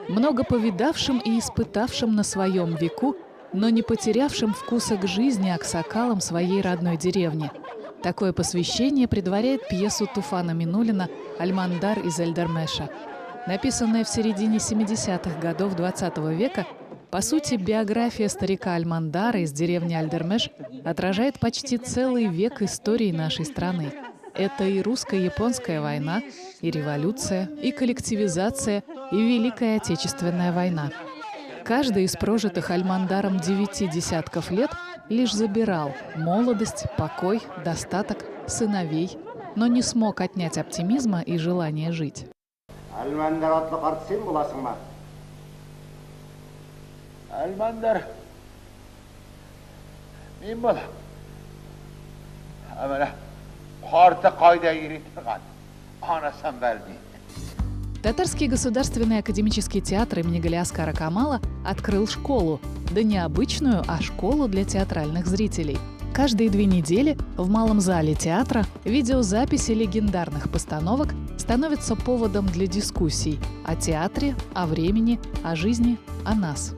много повидавшим и испытавшим на своем веку, но не потерявшим вкуса к жизни аксакалам своей родной деревни. Такое посвящение предваряет пьесу Туфана Минуллина «Альмандар из Эльдермеша». Написанная в середине 70-х годов XX века, по сути, биография старика Альмандара из деревни Эльдермеш отражает почти целый век истории нашей страны. Это и русско-японская война, и революция, и коллективизация, и Великая Отечественная война. Каждый из прожитых Альмандаром 9 десятков лет лишь забирал молодость, покой, достаток, сыновей, но не смог отнять оптимизма и желания жить. Альмандар, мен балам. Амана, қарты қайда үйреткен, анасам бәріне. Татарский государственный академический театр имени Галиаскара Камала открыл школу, да не обычную, а школу для театральных зрителей. Каждые 2 недели в малом зале театра видеозаписи легендарных постановок становятся поводом для дискуссий о театре, о времени, о жизни, о нас.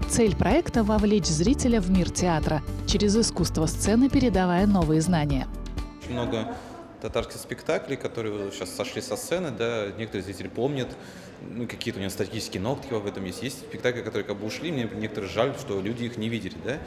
Цель проекта – вовлечь зрителя в мир театра, через искусство сцены передавая новые знания. Очень много татарских спектаклей, которые сейчас сошли со сцены, да, некоторые зрители помнят, какие-то у него статические ногти в этом есть. Есть спектакли, которые как бы ушли, мне некоторые жаль, что люди их не видели, да.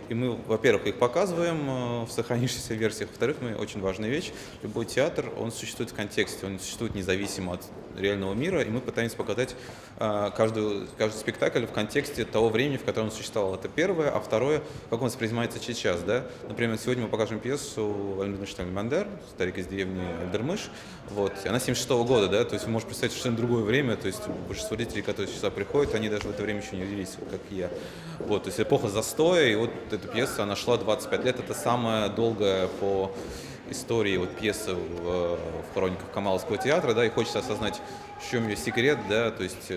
И мы, во-первых, их показываем в сохранившихся версиях, во-вторых, очень важная вещь, любой театр, он существует в контексте, он существует независимо от реального мира, и мы пытаемся показать каждый спектакль в контексте того времени, в котором он существовал. Это первое, а второе, как он воспринимается сейчас, да. Например, сегодня мы покажем пьесу «Альмандар», старик из деревни Эльдермеш, вот, и она 76-го года, да, то есть вы можете представить совершенно другое время, то есть большинство зрителей, которые сюда приходят, они даже в это время еще не родились, как и я. Вот, то есть эпоха застоя, и вот эта пьеса, она шла 25 лет, это самая долгая по истории вот пьесы в хрониках Камаловского театра, да, и хочется осознать, в чем ее секрет, да, то есть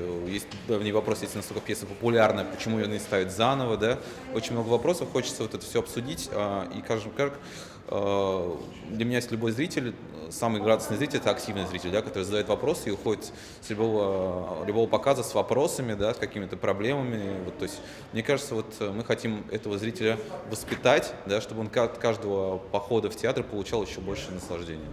давний вопрос, если настолько пьеса популярна, почему ее не ставят заново, да, очень много вопросов, хочется вот это все обсудить, и, скажем, как для меня, если любой зритель, самый радостный зритель — это активный зритель, да, который задает вопросы и уходит с любого показа с вопросами, да, с какими-то проблемами. Вот, то есть, мне кажется, вот мы хотим этого зрителя воспитать, да, чтобы он от каждого похода в театр получал еще больше наслаждения.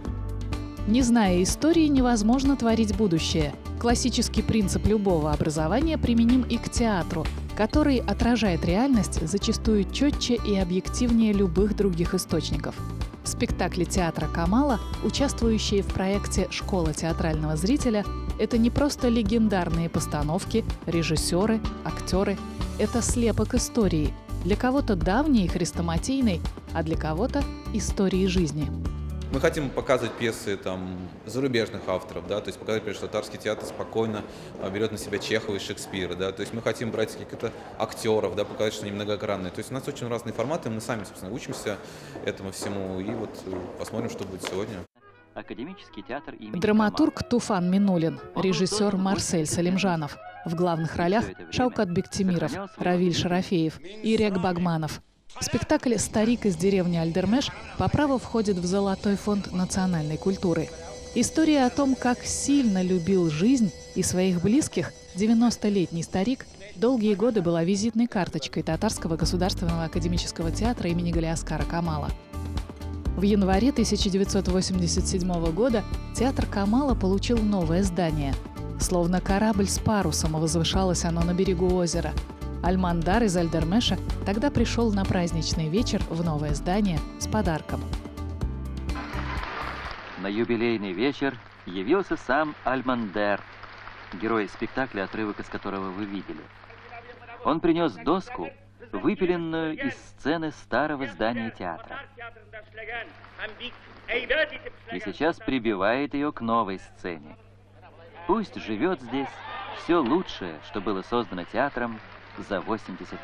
Не зная истории, невозможно творить будущее. Классический принцип любого образования применим и к театру, который отражает реальность зачастую четче и объективнее любых других источников. Спектакли театра Камала, участвующие в проекте «Школа театрального зрителя», это не просто легендарные постановки, режиссеры, актеры. Это слепок истории. Для кого-то давней и хрестоматийной, а для кого-то истории жизни. Мы хотим показывать пьесы зарубежных авторов, да, то есть показать, что татарский театр спокойно берет на себя Чехова и Шекспира, да, то есть мы хотим брать каких-то актеров, да, показать, что они многогранные. То есть у нас очень разные форматы, мы сами, собственно, учимся этому всему, и вот посмотрим, что будет сегодня. Академический театр имени Драматург Туфан Минуллин, режиссер Марсель Салимжанов. В главных ролях Шаукат Бектимиров, Равиль Шарафеев и Рек Багманов. Спектакль «Старик из деревни Эльдермеш» по праву входит в Золотой фонд национальной культуры. История о том, как сильно любил жизнь и своих близких 90-летний старик, долгие годы была визитной карточкой Татарского государственного академического театра имени Галиаскара Камала. В январе 1987 года театр Камала получил новое здание. Словно корабль с парусом возвышалось оно на берегу озера. Альмандар из Эльдермеша тогда пришел на праздничный вечер в новое здание с подарком. На юбилейный вечер явился сам Альмандар, герой спектакля, отрывок из которого вы видели. Он принес доску, выпиленную из сцены старого здания театра. И сейчас прибивает ее к новой сцене. Пусть живет здесь все лучшее, что было создано театром за 80 лет.